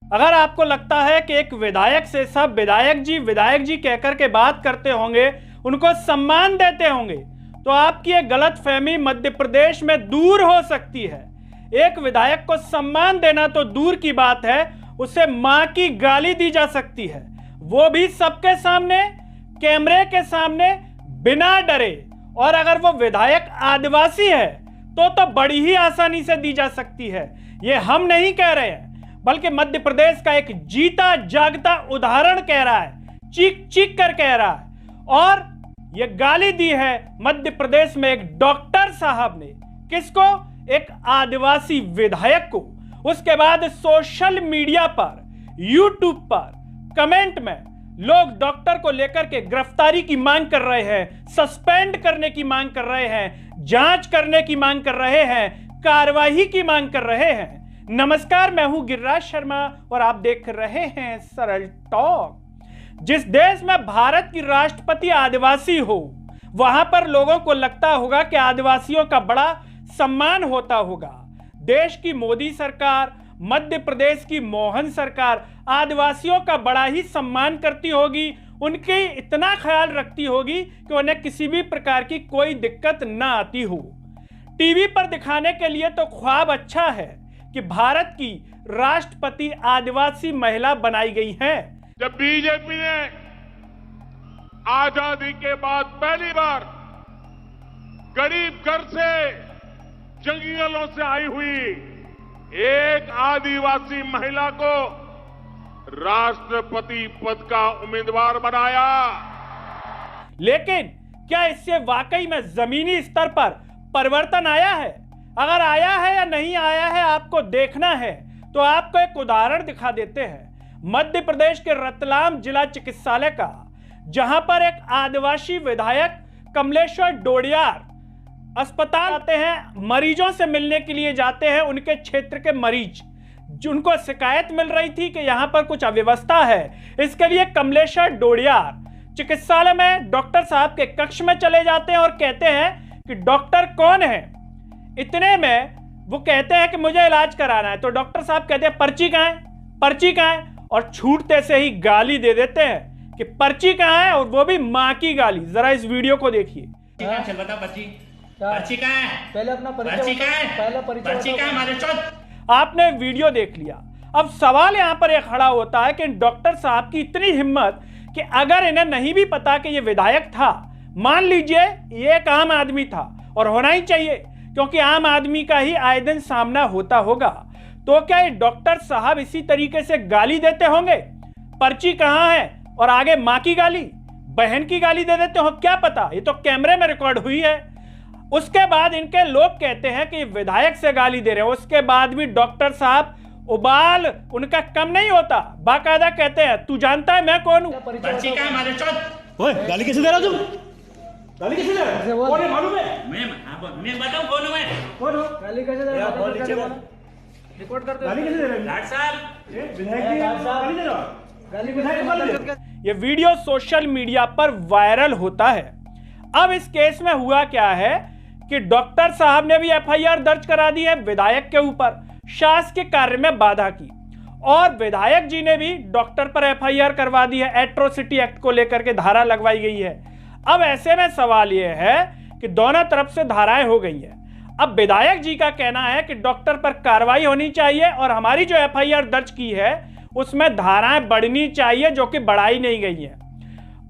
अगर आपको लगता है कि एक विधायक से सब विधायक जी कहकर के बात करते होंगे, उनको सम्मान देते होंगे, तो आपकी एक गलतफहमी मध्य प्रदेश में दूर हो सकती है। एक विधायक को सम्मान देना तो दूर की बात है, उसे मां की गाली दी जा सकती है, वो भी सबके सामने, कैमरे के सामने, बिना डरे। और अगर वो विधायक आदिवासी है तो बड़ी ही आसानी से दी जा सकती है। ये हम नहीं कह रहे हैं, बल्कि मध्य प्रदेश का एक जीता जागता उदाहरण कह रहा है, चीख चीख कर कह रहा है। और ये गाली दी है मध्य प्रदेश में एक डॉक्टर साहब ने। किसको? एक आदिवासी विधायक को। उसके बाद सोशल मीडिया पर, यूट्यूब पर कमेंट में लोग डॉक्टर को लेकर के गिरफ्तारी की मांग कर रहे हैं, सस्पेंड करने की मांग कर रहे हैं, जांच करने की मांग कर रहे हैं, कार्रवाई की मांग कर रहे हैं। नमस्कार, मैं हूं गिरिराज शर्मा और आप देख रहे हैं सरल टॉक। जिस देश में भारत की राष्ट्रपति आदिवासी हो, वहां पर लोगों को लगता होगा कि आदिवासियों का बड़ा सम्मान होता होगा। देश की मोदी सरकार, मध्य प्रदेश की मोहन सरकार आदिवासियों का बड़ा ही सम्मान करती होगी, उनके इतना ख्याल रखती होगी कि उन्हें किसी भी प्रकार की कोई दिक्कत ना आती हो। टीवी पर दिखाने के लिए तो ख्वाब अच्छा है कि भारत की राष्ट्रपति आदिवासी महिला बनाई गई है। जब बीजेपी ने आजादी के बाद पहली बार गरीब घर से, जंगलों से आई हुई एक आदिवासी महिला को राष्ट्रपति पद का उम्मीदवार बनाया। लेकिन क्या इससे वाकई में जमीनी स्तर पर परिवर्तन आया है? अगर आया है या नहीं आया है आपको देखना है, तो आपको एक उदाहरण दिखा देते हैं। मध्य प्रदेश के रतलाम जिला चिकित्सालय का, जहां पर एक आदिवासी विधायक कमलेश्वर डोडियार अस्पताल आते हैं, मरीजों से मिलने के लिए जाते हैं। उनके क्षेत्र के मरीज जिनको शिकायत मिल रही थी कि यहां पर कुछ अव्यवस्था है, इसके लिए कमलेश्वर डोडियार चिकित्सालय में डॉक्टर साहब के कक्ष में चले जाते हैं और कहते हैं कि डॉक्टर कौन है। इतने में वो कहते हैं कि मुझे इलाज कराना है, तो डॉक्टर साहब कहते हैं पर्ची कहां है, पर्ची कहां है, और छूटते से ही गाली दे देते हैं कि पर्ची कहां है, और वो भी मां की गाली। जरा इस वीडियो को देखिए। पर्ची कहां है? पहले अपना पर्ची कहां है? पहले पर्ची कहां है हमारे चौथ? आपने वीडियो देख लिया। अब सवाल यहां पर यह खड़ा होता है कि डॉक्टर साहब की इतनी हिम्मत कि अगर इन्हें नहीं भी पता कि यह विधायक था, मान लीजिए ये एक आम आदमी था, और होना ही चाहिए क्योंकि आम आदमी का ही आए दिन सामना होता होगा, तो क्या ये डॉक्टर साहब इसी तरीके से गाली देते होंगे? पर्ची कहां है और आगे मां की गाली, बहन की गाली दे देते हो? क्या पता, ये तो कैमरे में रिकॉर्ड हुई है। उसके बाद इनके लोग कहते हैं कि विधायक से गाली दे रहे हैं, उसके बाद भी डॉक्टर साहब उबाल उनका कम नहीं होता, बाकायदा कहते हैं तू जानता है मैं कौन हूं? पर्ची कहां है हमारे चौथ? ओए, गाली कैसे दे रहा तुम? गाली कैसे दे रहा है? कौन है मालूम है? मैं बताऊं कौन हूं मैं? कौन हो? गाली कैसे दे रहा है? रिकॉर्ड करते गाली कैसे दे रहा है? डॉक्टर साहब, विधायक की गाली दे रहा है? गाली विधायक को गाली दे रहा है? ये वीडियो सोशल मीडिया पर वायरल होता है। अब इस केस में हुआ क्या है कि डॉक्टर साहब ने भी एफआईआर दर्ज करा दी है विधायक के ऊपर, शासकीय कार्य में बाधा की, और विधायक जी ने भी डॉक्टर पर एफआईआर करवा दी है, एट्रोसिटी एक्ट को लेकर के धारा लगवाई गई है। अब ऐसे में सवाल यह है कि दोनों तरफ से धाराएं हो गई है। अब विधायक जी का कहना है कि डॉक्टर पर कार्रवाई होनी चाहिए और हमारी जो एफआईआर दर्ज की है उसमें धाराएं बढ़नी चाहिए, जो कि बढ़ाई नहीं गई है।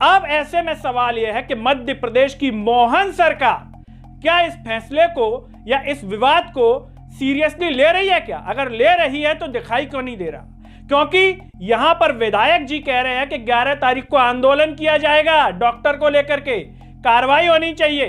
अब ऐसे में सवाल यह है कि मध्य प्रदेश की मोहन सरकार क्या इस फैसले को या इस विवाद को सीरियसली ले रही है? क्या अगर ले रही है तो दिखाई क्यों नहीं दे रहा? क्योंकि यहां पर विधायक जी कह रहे हैं कि 11 तारीख को आंदोलन किया जाएगा, डॉक्टर को लेकर के कार्रवाई होनी चाहिए।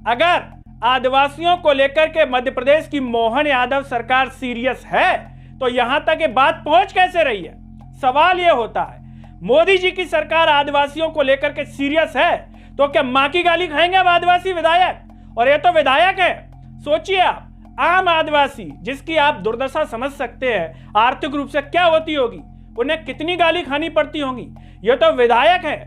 अगर आदिवासियों को लेकर के मध्य प्रदेश की मोहन यादव सरकार सीरियस है तो यहां तक ये बात पहुंच कैसे रही है? सवाल यह होता है, मोदी जी की सरकार आदिवासियों को लेकर के सीरियस है तो क्या मां की गाली खाएंगे अब आदिवासी विधायक? और ये तो विधायक है, सोचिए आप, आम आदिवासी जिसकी आप दुर्दशा समझ सकते हैं आर्थिक रूप से क्या होती होगी, उन्हें कितनी गाली खानी पड़ती होंगी। ये तो विधायक है,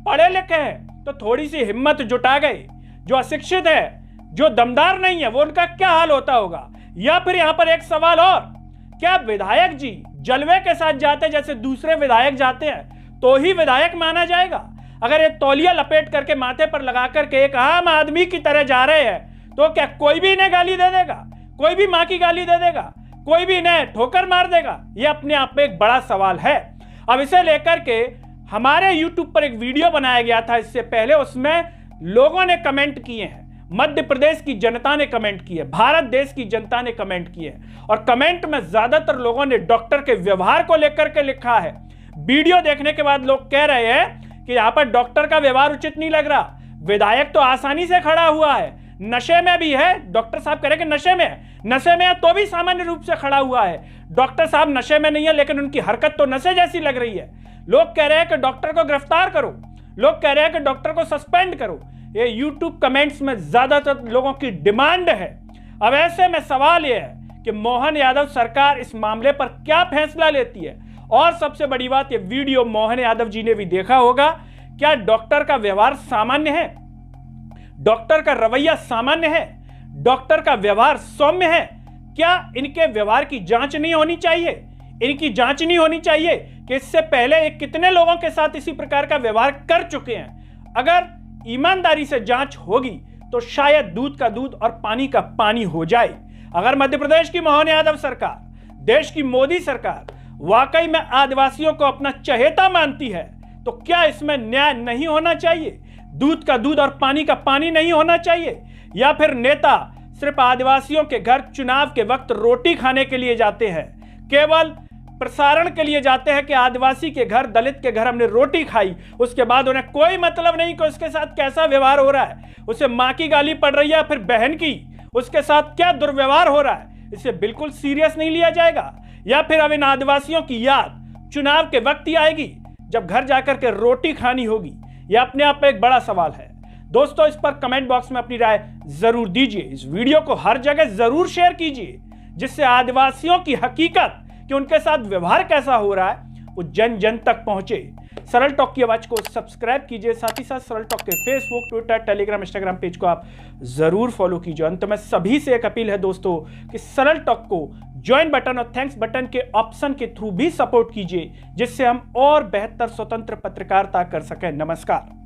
पढ़े लिखे हैं, तो थोड़ी सी हिम्मत जुटा गए। जो अशिक्षित है, जो दमदार नहीं है, वो उनका क्या हाल होता होगा? या फिर यहां पर एक सवाल और, क्या विधायक जी जलवे के साथ जाते जैसे दूसरे विधायक जाते हैं तो ही विधायक माना जाएगा। अगर ये तौलिया लपेट करके माथे पर लगा करके एक आम आदमी की तरह जा रहे हैं तो क्या कोई भी इन्हें गाली दे देगा? कोई भी मां की गाली दे देगा? कोई भी इन्हें ठोकर मार देगा? ये अपने आप में एक बड़ा सवाल है। अब इसे लेकर के हमारे YouTube पर एक वीडियो बनाया गया था इससे पहले, उसमें लोगों ने कमेंट किए हैं, मध्य प्रदेश की जनता ने कमेंट किए, भारत देश की जनता ने कमेंट किए, और कमेंट में ज्यादातर लोगों ने डॉक्टर के व्यवहार को लेकर के लिखा है। वीडियो देखने के बाद लोग कह रहे हैं कि यहां पर डॉक्टर का व्यवहार उचित नहीं लग रहा, विधायक तो आसानी से खड़ा हुआ है, नशे में भी है, डॉक्टर साहब कह रहे हैं कि नशे में है तो भी सामान्य रूप से खड़ा हुआ है। डॉक्टर साहब नशे में नहीं है लेकिन उनकी हरकत तो नशे जैसी लग रही है। लोग कह रहे हैं कि डॉक्टर को गिरफ्तार करो, लोग कह रहे हैं कि डॉक्टर को सस्पेंड करो। ये YouTube कमेंट्स में ज्यादातर लोगों की डिमांड है। अब ऐसे में सवाल यह है कि मोहन यादव सरकार इस मामले पर क्या फैसला लेती है, और सबसे बड़ी बात, ये वीडियो मोहन यादव जी ने भी देखा होगा। क्या डॉक्टर का व्यवहार सामान्य है? डॉक्टर का रवैया सामान्य है? डॉक्टर का व्यवहार सौम्य है? क्या इनके व्यवहार की जांच नहीं होनी चाहिए? इनकी जांच नहीं होनी चाहिए कि इससे पहले कितने लोगों के साथ इसी प्रकार का व्यवहार कर चुके हैं? अगर ईमानदारी से जांच होगी तो शायद दूध का दूध और पानी का पानी हो जाए। अगर मध्य प्रदेश की मोहन यादव सरकार, देश की मोदी सरकार वाकई में आदिवासियों को अपना चहेता मानती है तो क्या इसमें न्याय नहीं होना चाहिए? दूध का दूध और पानी का पानी नहीं होना चाहिए? या फिर नेता सिर्फ आदिवासियों के घर चुनाव के वक्त रोटी खाने के लिए जाते हैं, केवल प्रसारण के लिए जाते हैं कि आदिवासी के घर, दलित के घर हमने रोटी खाई, उसके बाद उन्हें कोई मतलब नहीं कि उसके साथ कैसा व्यवहार हो रहा है, उसे मां की गाली पड़ रही है फिर बहन की, उसके साथ क्या दुर्व्यवहार हो रहा है, इसे बिल्कुल सीरियस नहीं लिया जाएगा? या फिर अब इन आदिवासियों की याद चुनाव के वक्त ही आएगी जब घर जाकर के रोटी खानी होगी? यह अपने आप में एक बड़ा सवाल है। दोस्तों, इस पर कमेंट बॉक्स में अपनी राय जरूर दीजिए। इस वीडियो को हर जगह जरूर शेयर कीजिए जिससे आदिवासियों की हकीकत कि उनके साथ व्यवहार कैसा हो रहा है वो जन जन तक पहुंचे। सरल टॉक की आवाज को सब्सक्राइब कीजिए, साथ ही साथ सरल टॉक के Facebook, Twitter, Telegram, Instagram page को आप जरूर फॉलो कीजिए। अंत में सभी से एक अपील है दोस्तों कि सरल टॉक को ज्वाइन बटन और थैंक्स बटन के ऑप्शन के थ्रू भी सपोर्ट कीजिए जिससे हम और बेहतर स्वतंत्र पत्रकारिता कर सकें। नमस्कार।